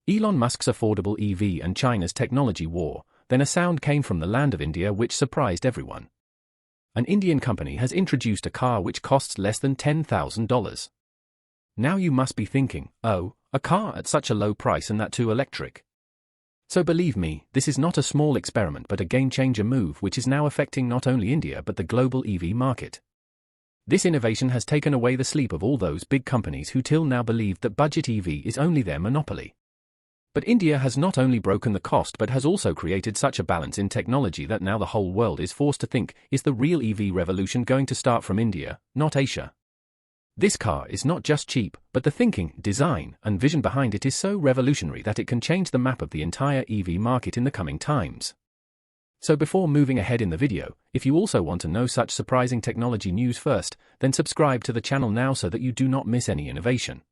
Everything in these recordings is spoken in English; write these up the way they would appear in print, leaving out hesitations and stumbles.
Elon Musk's affordable EV and China's technology war, then a sound came from the land of India which surprised everyone. An Indian company has introduced a car which costs less than $10,000. Now you must be thinking, oh, a car at such a low price and that too electric. So believe me, this is not a small experiment but a game-changer move which is now affecting not only India but the global EV market. This innovation has taken away the sleep of all those big companies who till now believed that budget EV is only their monopoly. But India has not only broken the cost but has also created such a balance in technology that now the whole world is forced to think, is the real EV revolution going to start from India, not Asia? This car is not just cheap, but the thinking, design, and vision behind it is so revolutionary that it can change the map of the entire EV market in the coming times. So before moving ahead in the video, if you also want to know such surprising technology news first, then subscribe to the channel now so that you do not miss any innovation.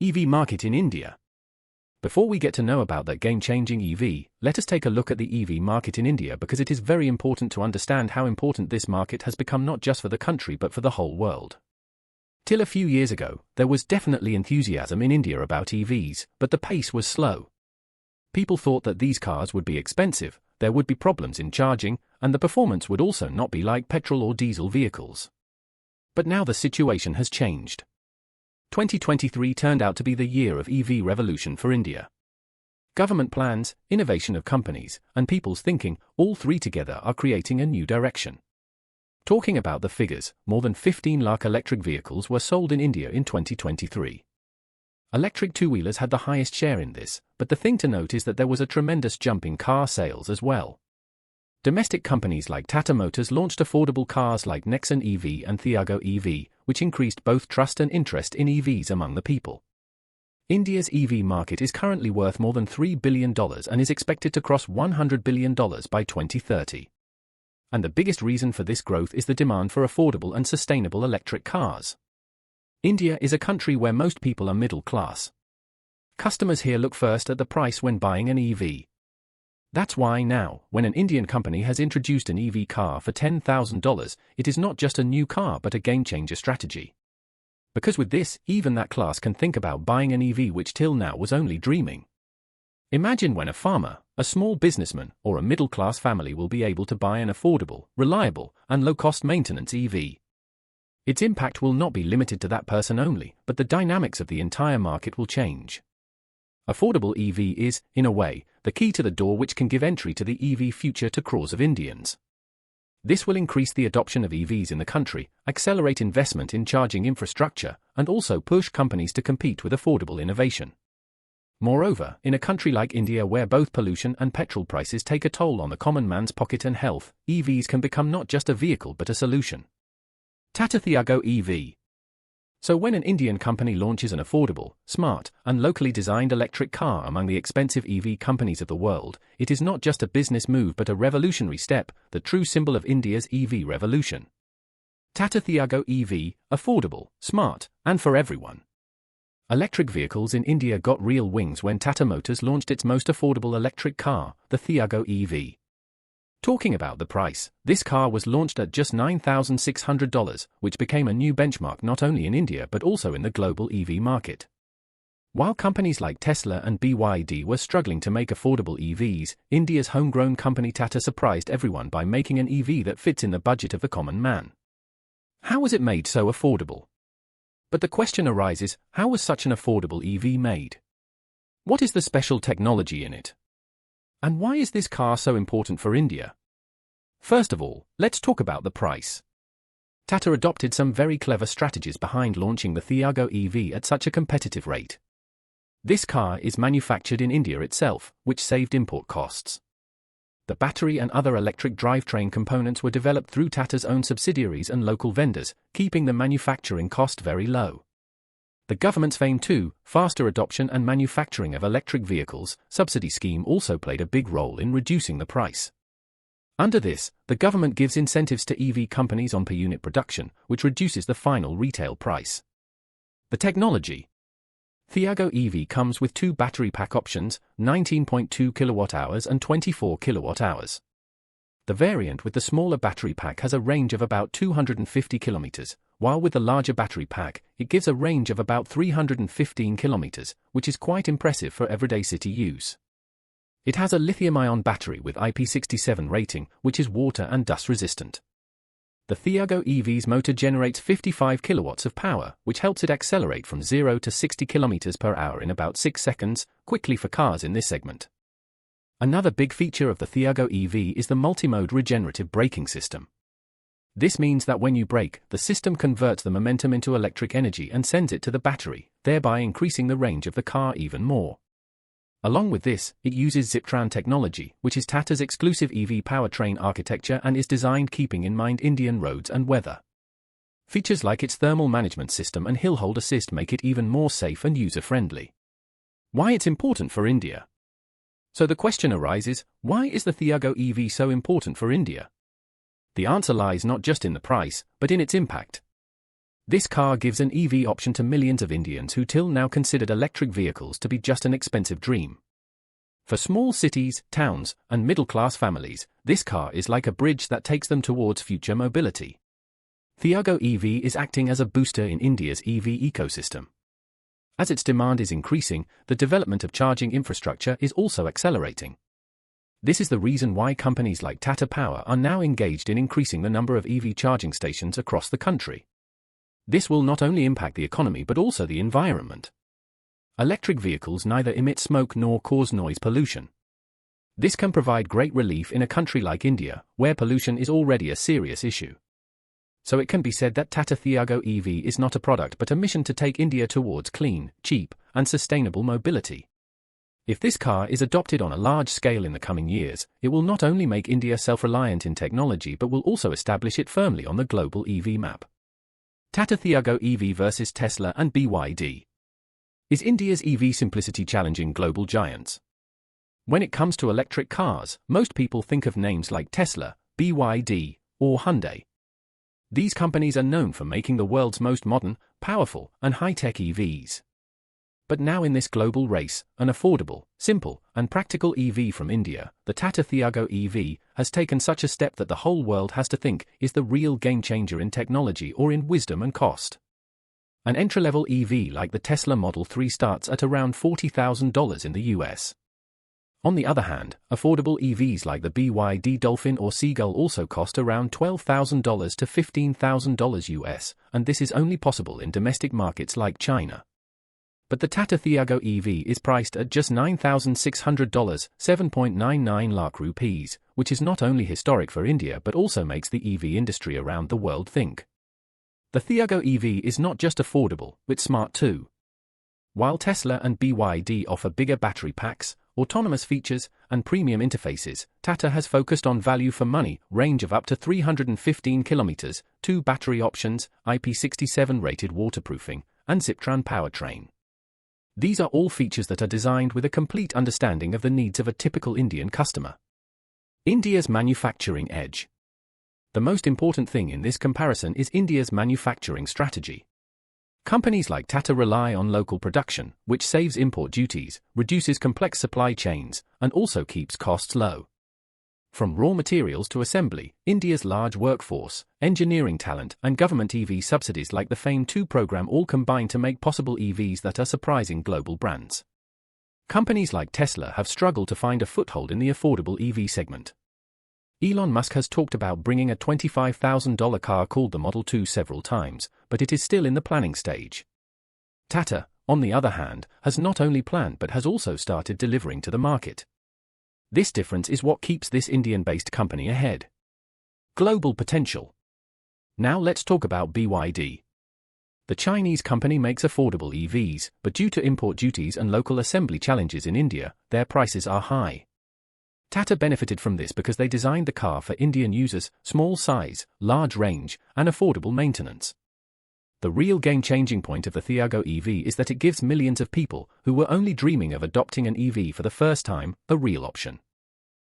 EV market in India. Before we get to know about that game-changing EV, let us take a look at the EV market in India because it is very important to understand how important this market has become not just for the country but for the whole world. Till a few years ago, there was definitely enthusiasm in India about EVs, but the pace was slow. People thought that these cars would be expensive, there would be problems in charging, and the performance would also not be like petrol or diesel vehicles. But now the situation has changed. 2023 turned out to be the year of EV revolution for India. Government plans, innovation of companies, and people's thinking, all three together are creating a new direction. Talking about the figures, more than 15 lakh electric vehicles were sold in India in 2023. Electric two-wheelers had the highest share in this, but the thing to note is that there was a tremendous jump in car sales as well. Domestic companies like Tata Motors launched affordable cars like Nexon EV and Thiago EV, which increased both trust and interest in EVs among the people. India's EV market is currently worth more than $3 billion and is expected to cross $100 billion by 2030. And the biggest reason for this growth is the demand for affordable and sustainable electric cars. India is a country where most people are middle class. Customers here look first at the price when buying an EV. That's why now, when an Indian company has introduced an EV car for $10,000, it is not just a new car but a game-changer strategy. Because with this, even that class can think about buying an EV which till now was only dreaming. Imagine when a farmer, a small businessman, or a middle-class family will be able to buy an affordable, reliable, and low-cost maintenance EV. Its impact will not be limited to that person only, but the dynamics of the entire market will change. Affordable EV is, in a way, the key to the door which can give entry to the EV future to crores of Indians. This will increase the adoption of EVs in the country, accelerate investment in charging infrastructure, and also push companies to compete with affordable innovation. Moreover, in a country like India where both pollution and petrol prices take a toll on the common man's pocket and health, EVs can become not just a vehicle but a solution. Tata Thiago EV. So when an Indian company launches an affordable, smart, and locally designed electric car among the expensive EV companies of the world, it is not just a business move but a revolutionary step, the true symbol of India's EV revolution. Tata Thiago EV, affordable, smart, and for everyone. Electric vehicles in India got real wings when Tata Motors launched its most affordable electric car, the Thiago EV. Talking about the price, this car was launched at just $9,600, which became a new benchmark not only in India but also in the global EV market. While companies like Tesla and BYD were struggling to make affordable EVs, India's homegrown company Tata surprised everyone by making an EV that fits in the budget of the common man. How was it made so affordable? But the question arises, how was such an affordable EV made? What is the special technology in it? And why is this car so important for India? First of all, let's talk about the price. Tata adopted some very clever strategies behind launching the Thiago EV at such a competitive rate. This car is manufactured in India itself, which saved import costs. The battery and other electric drivetrain components were developed through Tata's own subsidiaries and local vendors, keeping the manufacturing cost very low. The government's FAME 2, faster adoption and manufacturing of electric vehicles, subsidy scheme also played a big role in reducing the price. Under this, the government gives incentives to EV companies on per-unit production, which reduces the final retail price. The technology. Thiago EV comes with two battery pack options, 19.2 kWh and 24 kWh. The variant with the smaller battery pack has a range of about 250 km, while with the larger battery pack, it gives a range of about 315 kilometers, which is quite impressive for everyday city use. It has a lithium-ion battery with IP67 rating, which is water and dust resistant. The Thiago EV's motor generates 55 kilowatts of power, which helps it accelerate from 0 to 60 kilometers per hour in about 6 seconds, quickly for cars in this segment. Another big feature of the Thiago EV is the multi-mode regenerative braking system. This means that when you brake, the system converts the momentum into electric energy and sends it to the battery, thereby increasing the range of the car even more. Along with this, it uses Ziptran technology, which is Tata's exclusive EV powertrain architecture and is designed keeping in mind Indian roads and weather. Features like its thermal management system and hill hold assist make it even more safe and user-friendly. Why it's important for India? So the question arises, why is the Thiago EV so important for India? The answer lies not just in the price, but in its impact. This car gives an EV option to millions of Indians who till now considered electric vehicles to be just an expensive dream. For small cities, towns, and middle-class families, this car is like a bridge that takes them towards future mobility. Thiago EV is acting as a booster in India's EV ecosystem. As its demand is increasing, the development of charging infrastructure is also accelerating. This is the reason why companies like Tata Power are now engaged in increasing the number of EV charging stations across the country. This will not only impact the economy but also the environment. Electric vehicles neither emit smoke nor cause noise pollution. This can provide great relief in a country like India, where pollution is already a serious issue. So it can be said that Tata Thiago EV is not a product but a mission to take India towards clean, cheap, and sustainable mobility. If this car is adopted on a large scale in the coming years, it will not only make India self-reliant in technology but will also establish it firmly on the global EV map. Tata Thiago EV versus Tesla and BYD. Is India's EV simplicity challenging global giants? When it comes to electric cars, most people think of names like Tesla, BYD, or Hyundai. These companies are known for making the world's most modern, powerful, and high-tech EVs. But now in this global race, an affordable, simple, and practical EV from India, the Tata Thiago EV, has taken such a step that the whole world has to think, is the real game-changer in technology or in wisdom and cost? An entry-level EV like the Tesla Model 3 starts at around $40,000 in the US. On the other hand, affordable EVs like the BYD Dolphin or Seagull also cost around $12,000 to $15,000 US, and this is only possible in domestic markets like China. But the Tata Thiago EV is priced at just $9,600, 7.99 lakh rupees, which is not only historic for India but also makes the EV industry around the world think. The Thiago EV is not just affordable, it's smart too. While Tesla and BYD offer bigger battery packs, autonomous features, and premium interfaces, Tata has focused on value for money, range of up to 315 kilometers, 2 battery options, IP67 rated waterproofing, and Ziptran powertrain. These are all features that are designed with a complete understanding of the needs of a typical Indian customer. India's manufacturing edge. The most important thing in this comparison is India's manufacturing strategy. Companies like Tata rely on local production, which saves import duties, reduces complex supply chains, and also keeps costs low. From raw materials to assembly, India's large workforce, engineering talent, and government EV subsidies like the FAME 2 program all combine to make possible EVs that are surprising global brands. Companies like Tesla have struggled to find a foothold in the affordable EV segment. Elon Musk has talked about bringing a $25,000 car called the Model 2 several times, but it is still in the planning stage. Tata, on the other hand, has not only planned but has also started delivering to the market. This difference is what keeps this Indian-based company ahead. Global potential. Now let's talk about BYD. The Chinese company makes affordable EVs, but due to import duties and local assembly challenges in India, their prices are high. Tata benefited from this because they designed the car for Indian users, small size, large range, and affordable maintenance. The real game-changing point of the Thiago EV is that it gives millions of people, who were only dreaming of adopting an EV for the first time, a real option.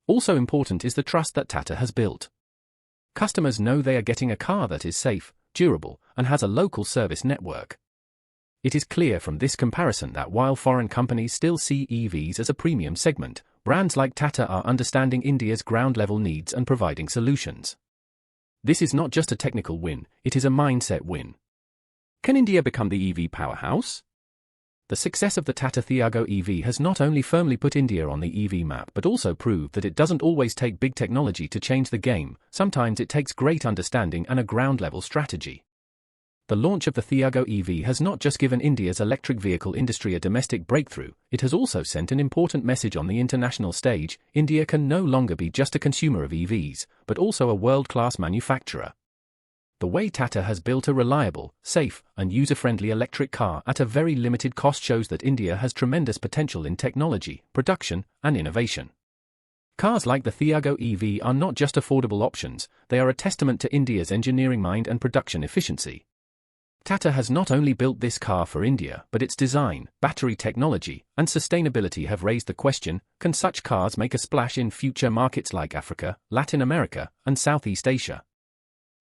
Also important is the trust that Tata has built. Customers know they are getting a car that is safe, durable, and has a local service network. It is clear from this comparison that while foreign companies still see EVs as a premium segment, brands like Tata are understanding India's ground-level needs and providing solutions. This is not just a technical win, it is a mindset win. Can India become the EV powerhouse? The success of the Tata Thiago EV has not only firmly put India on the EV map but also proved that it doesn't always take big technology to change the game. Sometimes it takes great understanding and a ground-level strategy. The launch of the Thiago EV has not just given India's electric vehicle industry a domestic breakthrough, it has also sent an important message on the international stage. India can no longer be just a consumer of EVs, but also a world-class manufacturer. The way Tata has built a reliable, safe, and user-friendly electric car at a very limited cost shows that India has tremendous potential in technology, production, and innovation. Cars like the Thiago EV are not just affordable options, they are a testament to India's engineering mind and production efficiency. Tata has not only built this car for India, but its design, battery technology, and sustainability have raised the question, can such cars make a splash in future markets like Africa, Latin America, and Southeast Asia?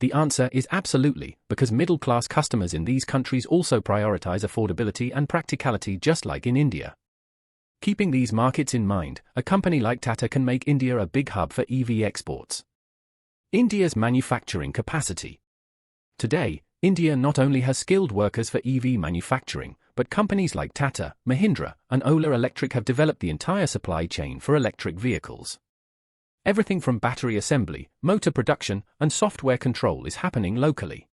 The answer is absolutely, because middle-class customers in these countries also prioritize affordability and practicality just like in India. Keeping these markets in mind, a company like Tata can make India a big hub for EV exports. India's manufacturing capacity. Today, India not only has skilled workers for EV manufacturing, but companies like Tata, Mahindra, and Ola Electric have developed the entire supply chain for electric vehicles. Everything from battery assembly, motor production, and software control is happening locally.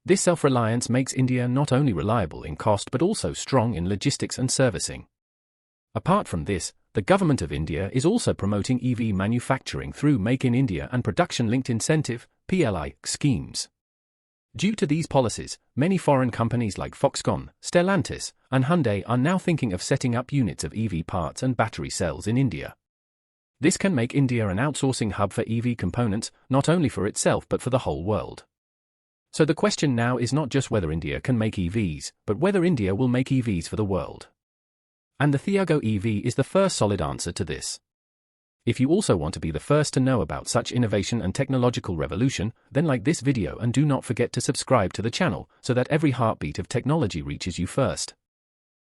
This self-reliance makes India not only reliable in cost but also strong in logistics and servicing. Apart from this, the government of India is also promoting EV manufacturing through Make in India and production-linked incentive (PLI) schemes. Due to these policies, many foreign companies like Foxconn, Stellantis, and Hyundai are now thinking of setting up units of EV parts and battery cells in India. This can make India an outsourcing hub for EV components, not only for itself but for the whole world. So the question now is not just whether India can make EVs, but whether India will make EVs for the world. And the Thiago EV is the first solid answer to this. If you also want to be the first to know about such innovation and technological revolution, then like this video and do not forget to subscribe to the channel so that every heartbeat of technology reaches you first.